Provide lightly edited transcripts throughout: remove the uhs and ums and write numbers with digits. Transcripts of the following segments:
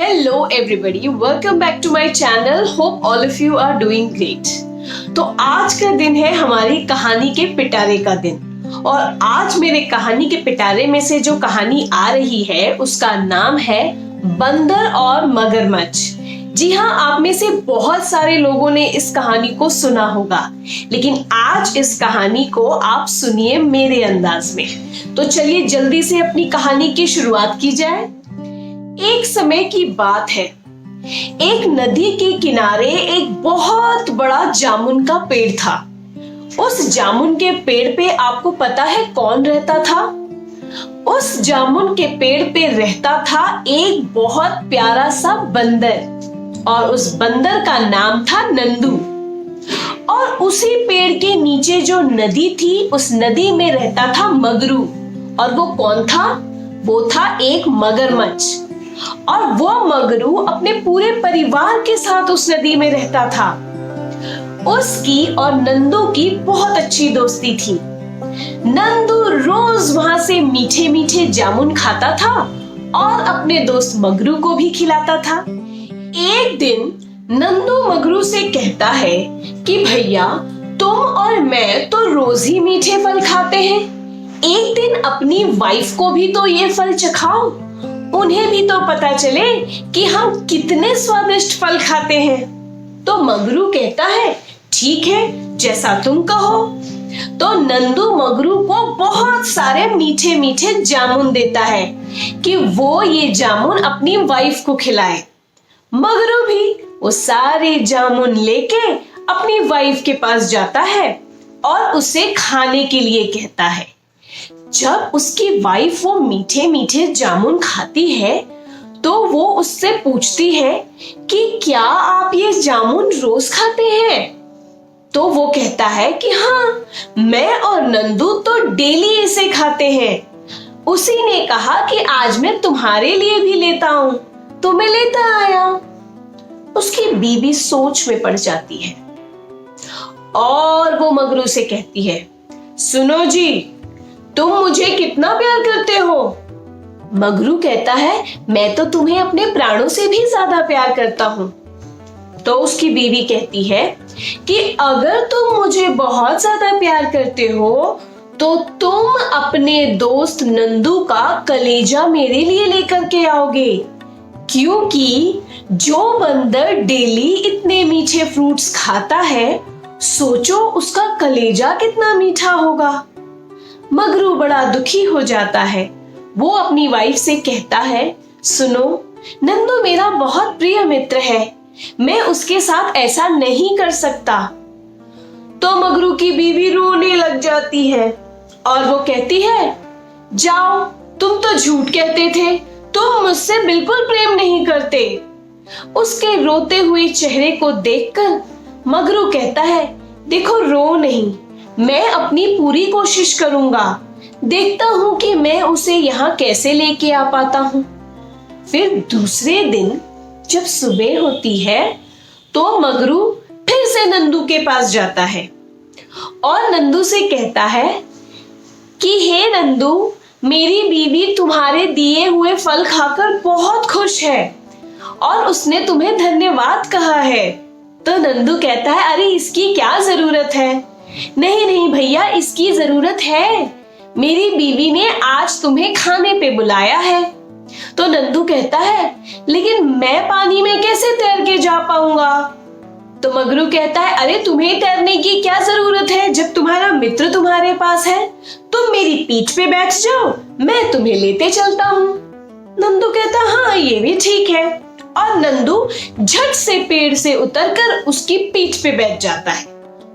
Hello everybody, welcome back to my channel. Hope all of you are doing great. तो आज का दिन है हमारी कहानी के पिटारे का दिन और आज मेरे कहानी के पिटारे में से जो कहानी आ रही है उसका नाम है बंदर और मगरमच्छ। जी हाँ, आप में से बहुत सारे लोगों ने इस कहानी को सुना होगा, लेकिन आज इस कहानी को आप सुनिए मेरे अंदाज में। तो चलिए जल्दी से अपनी कहानी की शुरुआत की जाए। एक समय की बात है, एक नदी के किनारे एक बहुत बड़ा जामुन का पेड़ था। उस जामुन के पेड़ पे आपको पता है कौन रहता था? उस जामुन के पेड़ पे रहता था एक बहुत प्यारा सा बंदर और उस बंदर का नाम था नंदू। और उसी पेड़ के नीचे जो नदी थी उस नदी में रहता था मगरू। और वो कौन था? वो था एक मगरमच्छ। और वो मगरू अपने पूरे परिवार के साथ उस नदी में रहता था। उसकी और नंदू की बहुत अच्छी दोस्ती थी। नंदू रोज वहां से मीठे मीठे जामुन खाता था और अपने दोस्त मगरू को भी खिलाता था। एक दिन नंदू मगरू से कहता है कि भैया, तुम और मैं तो रोज ही मीठे फल खाते हैं, एक दिन अपनी वाइफ को भी तो ये फल चखाओ, उन्हें भी तो पता चले कि हम कितने स्वादिष्ट फल खाते हैं। तो मगरू कहता है ठीक है, जैसा तुम कहो। तो नंदू मगरू को बहुत सारे मीठे मीठे जामुन देता है कि वो ये जामुन अपनी वाइफ को खिलाए। मगरू भी वो सारे जामुन लेके अपनी वाइफ के पास जाता है और उसे खाने के लिए कहता है। जब उसकी वाइफ वो मीठे मीठे जामुन खाती है तो वो उससे पूछती है कि क्या आप ये जामुन रोज खाते हैं? तो वो कहता है कि हाँ, मैं और नंदू तो डेली इसे खाते हैं। उसी ने कहा कि आज मैं तुम्हारे लिए भी लेता हूं, तो मैं लेता आया। उसकी बीवी सोच में पड़ जाती है और वो मगरू से कहती है, सुनो जी, तुम मुझे कितना प्यार करते हो? मगरू कहता है, मैं तो तुम्हें अपने प्राणों से भी ज्यादा प्यार करता हूं। तो उसकी बीवी कहती है कि अगर तुम मुझे बहुत ज्यादा प्यार करते हो तो तुम अपने दोस्त नंदू का कलेजा मेरे लिए लेकर के आओगे, क्योंकि जो बंदर डेली इतने मीठे फ्रूट्स खाता है, सोचो उसका कलेजा कितना मीठा होगा। मगरू बड़ा दुखी हो जाता है। वो अपनी वाइफ से कहता है, सुनो, नंदू मेरा बहुत प्रिय मित्र है, मैं उसके साथ ऐसा नहीं कर सकता। तो मगरू की बीवी रोने लग जाती है और वो कहती है, जाओ, तुम तो झूठ कहते थे, तुम मुझसे बिल्कुल प्रेम नहीं करते। उसके रोते हुए चेहरे को देखकर मगरू कहता है, देखो, रो नहीं, मैं अपनी पूरी कोशिश करूंगा, देखता हूं कि मैं उसे यहाँ कैसे लेके आ पाता हूं। फिर दूसरे दिन जब सुबह होती है तो मगरू फिर से नंदू के पास जाता है और नंदू से कहता है कि हे नंदू, मेरी बीवी तुम्हारे दिए हुए फल खाकर बहुत खुश है और उसने तुम्हें धन्यवाद कहा है। तो नंदू कहता है, अरे इसकी क्या जरूरत है? नहीं नहीं भैया, इसकी जरूरत है, मेरी बीवी ने आज तुम्हें खाने पे बुलाया है। तो नंदू कहता है, लेकिन मैं पानी में कैसे तैर के जा पाऊंगा? तो मगरू कहता है, अरे तुम्हें तैरने की क्या जरूरत है, जब तुम्हारा मित्र तुम्हारे पास है, तुम मेरी पीठ पे बैठ जाओ, मैं तुम्हें लेते चलता हूँ। नंदू कहता, हाँ ये भी ठीक है। और नंदू झट से पेड़ से उतरकर उसकी पीठ पे बैठ जाता है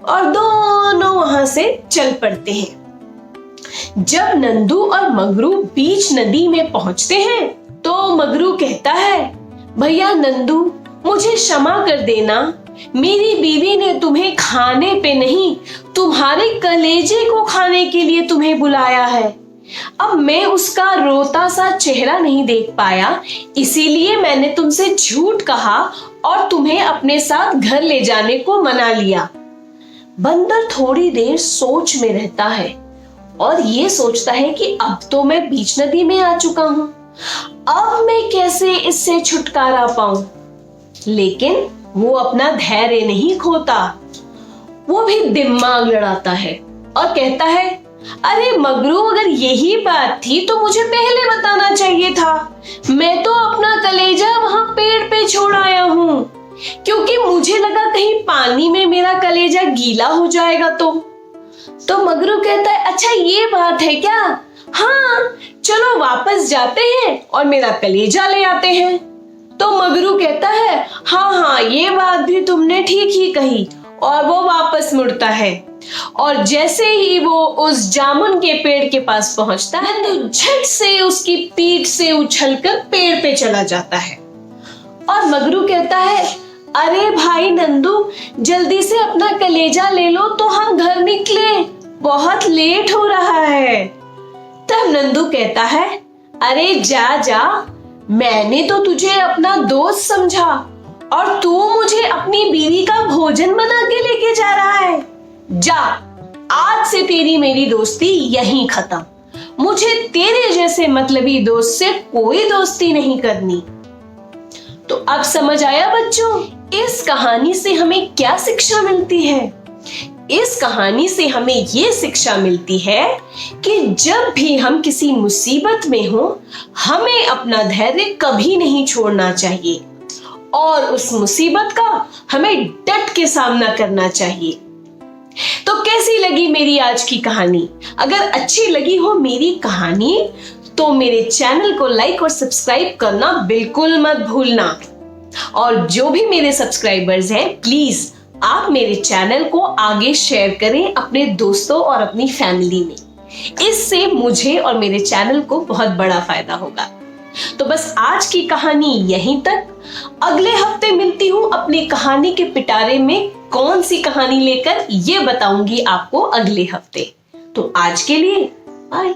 और दोनों वहां से चल पड़ते हैं। जब नंदू और मगरू बीच नदी में पहुंचते हैं तो मगरू कहता है, भैया नंदू, मुझे क्षमा कर देना, मेरी बीवी ने तुम्हें खाने पे नहीं, तुम्हारे कलेजे को खाने के लिए तुम्हें बुलाया है। अब मैं उसका रोता सा चेहरा नहीं देख पाया, इसीलिए मैंने तुमसे झूठ कहा और तुम्हें अपने साथ घर ले जाने को मना लिया। बंदर थोड़ी देर सोच में रहता है और ये सोचता है कि अब तो मैं बीच नदी में आ चुका हूँ, अब मैं कैसे इससे छुटकारा पाऊं? लेकिन वो अपना धैर्य नहीं खोता, वो भी दिमाग लड़ाता है और कहता है, अरे मगरू, अगर यही बात थी तो मुझे पहले बताना चाहिए था। मैं तो अपना कलेजा वहां पेड़ पे छोड़ आया हूं, क्योंकि मुझे लगा कहीं पानी में मेरा कलेजा गीला हो जाएगा। तो मगरू कहता है, अच्छा ये बात है क्या? हाँ, चलो वापस जाते हैं और मेरा कलेजा ले आते हैं। तो मगरू कहता है, हाँ, ये बात भी तुमने ठीक ही कही, और वो वापस मुड़ता है। और जैसे ही वो उस जामुन के पेड़ के पास पहुंचता है तो झट से उसकी पीठ से उछलकर पेड़ पे चला जाता है। और मगरू कहता है, अरे भाई नंदू, जल्दी से अपना कलेजा ले लो तो हम घर निकले, बहुत लेट हो रहा है। तब नंदू कहता है, अरे जा, मैंने तो तुझे अपना दोस्त समझा और तू मुझे अपनी बीवी का भोजन बना के लेके जा रहा है। जा, आज से तेरी मेरी दोस्ती यहीं खत्म। मुझे तेरे जैसे मतलबी दोस्त से कोई दोस्ती नहीं करनी। तो अब समझ आया बच्चों, इस कहानी से हमें क्या शिक्षा मिलती है? इस कहानी से हमें ये शिक्षा मिलती है कि जब भी हम किसी मुसीबत में हो, हमें अपना धैर्य कभी नहीं छोड़ना चाहिए और उस मुसीबत का हमें डट के सामना करना चाहिए। तो कैसी लगी मेरी आज की कहानी? अगर अच्छी लगी हो मेरी कहानी तो मेरे चैनल को लाइक और सब्सक्राइब करना बिल्कुल मत भूलना। और जो भी मेरे सब्सक्राइबर्स हैं, प्लीज आप मेरे चैनल को आगे शेयर करें अपने दोस्तों और अपनी फैमिली में। इससे मुझे और मेरे चैनल को बहुत बड़ा फायदा होगा। तो बस आज की कहानी यहीं तक। अगले हफ्ते मिलती हूँ अपनी कहानी के पिटारे में। कौन सी कहानी लेकर ये बताऊंगी आपको अगले हफ्ते। तो आज के लिए बाय।